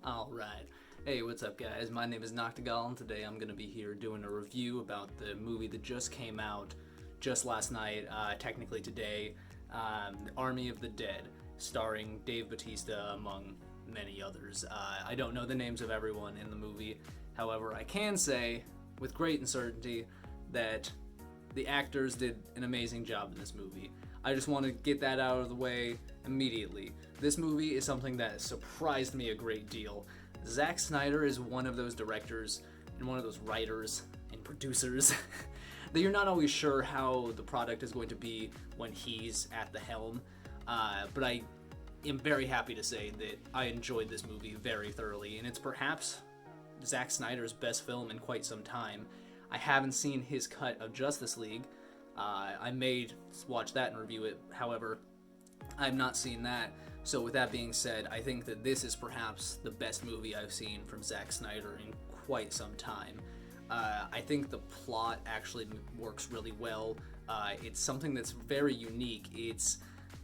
Alright. Hey, what's up, guys? My name is Noctigal, and today I'm going to be here doing a review about the movie that just came out just last night, technically today, Army of the Dead, starring Dave Bautista, among many others. I don't know the names of everyone in the movie. However, I can say, with great certainty, that the actors did an amazing job in this movie. I just want to get that out of the way immediately. This movie is something that surprised me a great deal. Zack Snyder is one of those directors and one of those writers and producers that you're not always sure how the product is going to be when he's at the helm. But I am very happy to say that I enjoyed this movie very thoroughly, and it's perhaps Zack Snyder's best film in quite some time. I haven't seen his cut of Justice League. I may watch that and review it. However, I've not seen that. So with that being said, I think that this is perhaps the best movie I've seen from Zack Snyder in quite some time. I think the plot actually works really well. It's something that's very unique. It's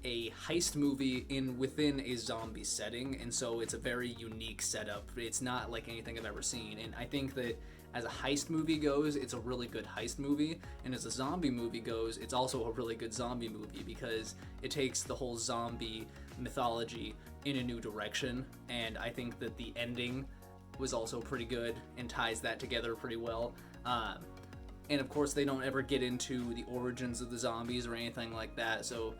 a heist movie within a zombie setting, and so it's a very unique setup. It's not like anything I've ever seen, and I think that as a heist movie goes, it's a really good heist movie, and as a zombie movie goes, it's also a really good zombie movie because it takes the whole zombie mythology in a new direction, and I think that the ending was also pretty good and ties that together pretty well. And of course, they don't ever get into the origins of the zombies or anything like that, so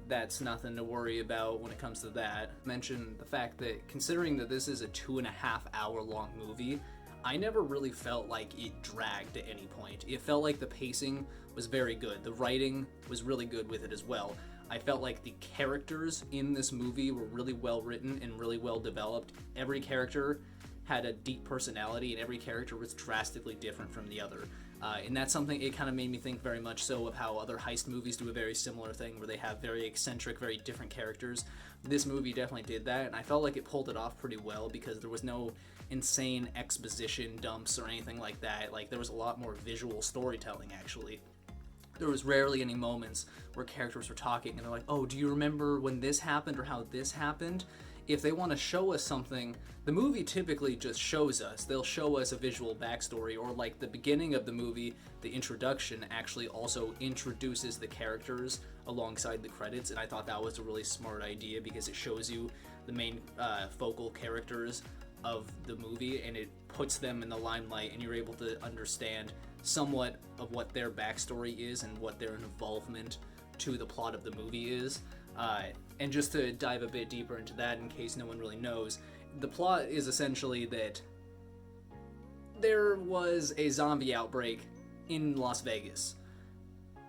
that's nothing to worry about when it comes to that. Mention the fact that considering that this is a 2.5-hour long movie, I never really felt like it dragged at any point. It felt like the pacing was very good. The writing was really good with it as well. I felt like the characters in this movie were really well written and really well developed. Every character had a deep personality, and every character was drastically different from the other. And that's something, it kind of made me think very much so of how other heist movies do a very similar thing where they have very eccentric, very different characters. This movie definitely did that, and I felt like it pulled it off pretty well because there was no insane exposition dumps or anything like that. Like, there was a lot more visual storytelling, actually. There was rarely any moments where characters were talking and they're like, oh, do you remember when this happened or how this happened? If they want to show us something, the movie typically just shows us. They'll show us a visual backstory, or like the beginning of the movie, the introduction actually also introduces the characters alongside the credits, and I thought that was a really smart idea because it shows you the main focal characters of the movie, and it puts them in the limelight, and you're able to understand somewhat of what their backstory is and what their involvement to the plot of the movie is. And just to dive a bit deeper into that in case no one really knows, the plot is essentially that there was a zombie outbreak in Las Vegas,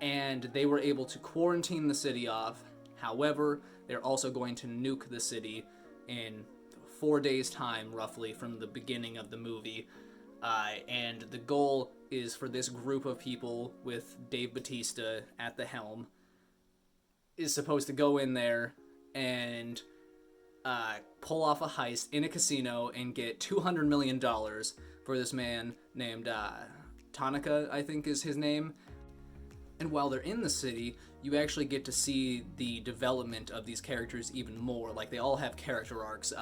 and they were able to quarantine the city off. However, they're also going to nuke the city in 4 days' time, roughly, from the beginning of the movie. And the goal is for this group of people with Dave Bautista at the helm is supposed to go in there and pull off a heist in a casino and get $200 million for this man named Tanaka, I think is his name. And while they're in the city, you actually get to see the development of these characters even more. Like, they all have character arcs.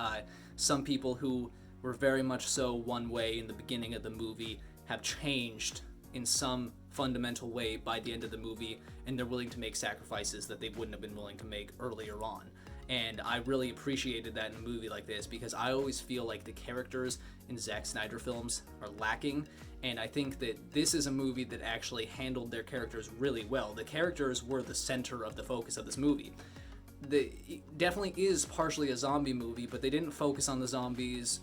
Some people who were very much so one way in the beginning of the movie have changed in some fundamental way by the end of the movie, and they're willing to make sacrifices that they wouldn't have been willing to make earlier on. And I really appreciated that in a movie like this because I always feel like the characters in Zack Snyder films are lacking, and I think that this is a movie that actually handled their characters really well. The characters were the center of the focus of this movie. It definitely is partially a zombie movie, but they didn't focus on the zombies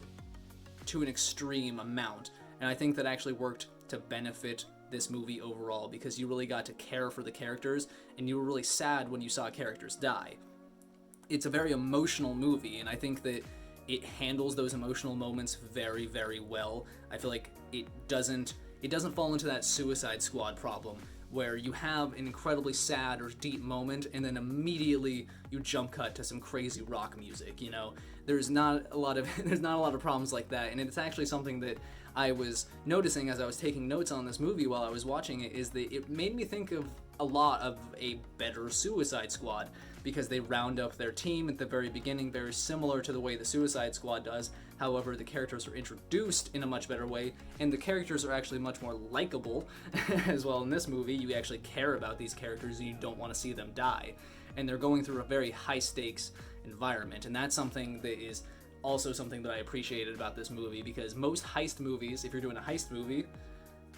to an extreme amount, and I think that actually worked to benefit this movie overall because you really got to care for the characters, and you were really sad when you saw characters die. It's a very emotional movie, and I think that it handles those emotional moments very, very well. I feel like it doesn't fall into that Suicide Squad problem where you have an incredibly sad or deep moment and then immediately you jump cut to some crazy rock music. You know, there's not a lot of problems like that, and it's actually something that I was noticing as I was taking notes on this movie while I was watching it, is that it made me think of a lot of a better Suicide Squad, because they round up their team at the very beginning very similar to the way the Suicide Squad does. However, the characters are introduced in a much better way, and the characters are actually much more likable as well in this movie. You actually care about these characters and you don't want to see them die. And they're going through a very high stakes environment, and that's something that is also something that I appreciated about this movie, because most heist movies, if you're doing a heist movie,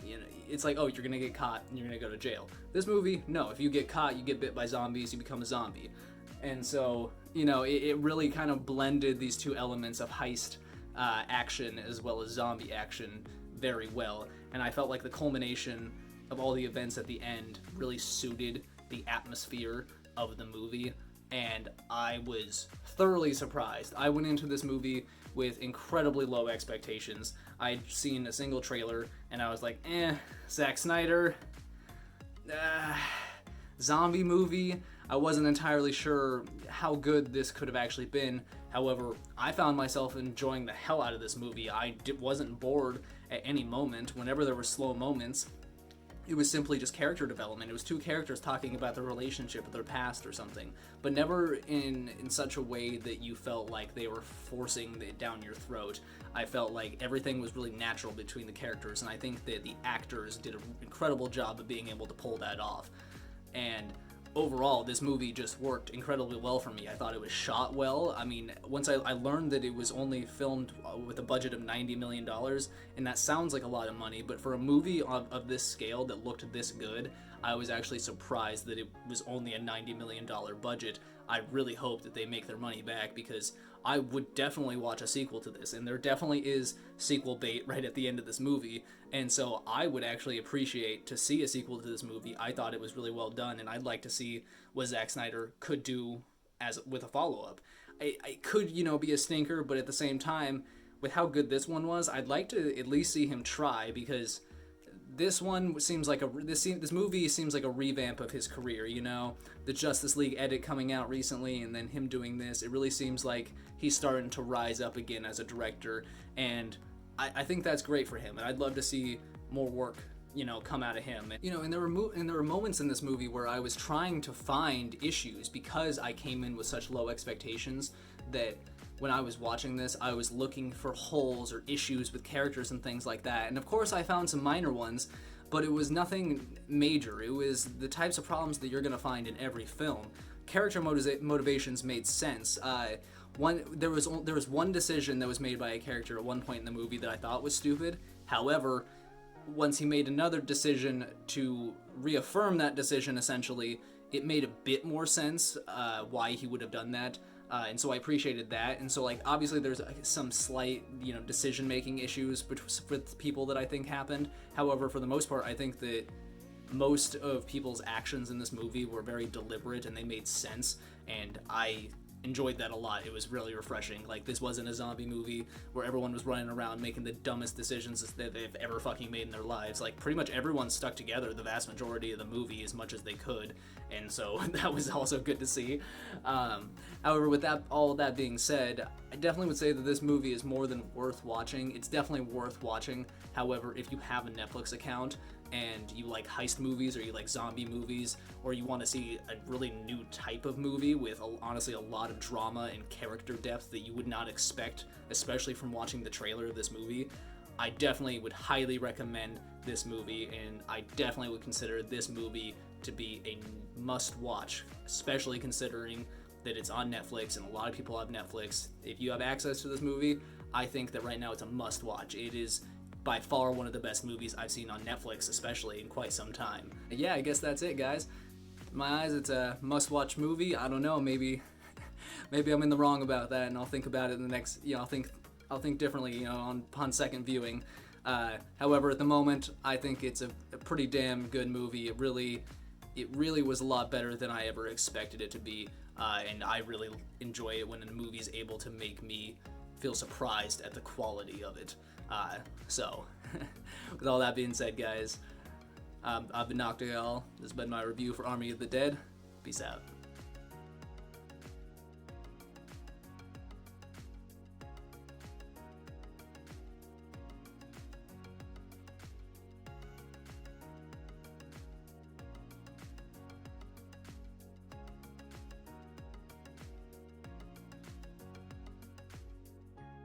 you know, it's like, oh, you're gonna get caught and you're gonna go to jail. This movie, no, if you get caught, you get bit by zombies, you become a zombie. And so, you know, it really kind of blended these two elements of heist action as well as zombie action very well. And I felt like the culmination of all the events at the end really suited the atmosphere of the movie, and I was thoroughly surprised. I went into this movie with incredibly low expectations. I'd seen a single trailer and I was like, Zack Snyder, zombie movie. I wasn't entirely sure how good this could have actually been. However, I found myself enjoying the hell out of this movie. I wasn't bored at any moment. Whenever there were slow moments, it was simply just character development. It was two characters talking about their relationship or their past or something, but never in such a way that you felt like they were forcing it down your throat. I felt like everything was really natural between the characters, and I think that the actors did an incredible job of being able to pull that off. And overall, this movie just worked incredibly well for me. I thought it was shot well. I mean, once I learned that it was only filmed with a budget of $90 million, and that sounds like a lot of money, but for a movie of this scale that looked this good, I was actually surprised that it was only a $90 million budget. I really hope that they make their money back, because I would definitely watch a sequel to this, and there definitely is sequel bait right at the end of this movie, and so I would actually appreciate to see a sequel to this movie. I thought it was really well done, and I'd like to see what Zack Snyder could do with a follow-up. I could, be a stinker, but at the same time, with how good this one was, I'd like to at least see him try, because this one seems like this movie seems like a revamp of his career. The Justice League edit coming out recently, and then him doing this. It really seems like he's starting to rise up again as a director, and I think that's great for him. And I'd love to see more work, come out of him. And there were moments in this movie where I was trying to find issues, because I came in with such low expectations that when I was watching this, I was looking for holes or issues with characters and things like that. And of course, I found some minor ones, but it was nothing major. It was the types of problems that you're going to find in every film. Character motivations made sense. There was one decision that was made by a character at one point in the movie that I thought was stupid. However, once he made another decision to reaffirm that decision, essentially, it made a bit more sense why he would have done that. And so I appreciated that. And so, obviously there's some slight, decision-making issues with people that I think happened. However, for the most part, I think that most of people's actions in this movie were very deliberate and they made sense. And I enjoyed that a lot. It was really refreshing. This wasn't a zombie movie where everyone was running around making the dumbest decisions that they've ever fucking made in their lives. Pretty much everyone stuck together the vast majority of the movie as much as they could, and so that was also good to see. However, with all of that being said, I definitely would say that this movie is more than worth watching. It's definitely worth watching. However, if you have a Netflix account and you like heist movies, or you like zombie movies, or you want to see a really new type of movie with honestly a lot of drama and character depth that you would not expect, especially from watching the trailer of this movie, I definitely would highly recommend this movie, and I definitely would consider this movie to be a must-watch, especially considering that it's on Netflix and a lot of people have Netflix. If you have access to this movie, I think that right now it's a must-watch. It is by far one of the best movies I've seen on Netflix, especially in quite some time. Yeah, I guess that's it, guys. In my eyes, it's a must-watch movie. I don't know, maybe I'm in the wrong about that, and I'll think about it in the next. I'll think differently, upon second viewing. However, at the moment, I think it's a pretty damn good movie. It really was a lot better than I ever expected it to be, and I really enjoy it when a movie is able to make me feel surprised at the quality of it. So, with all that being said, guys, I've been Noctigal. This has been my review for Army of the Dead. Peace out.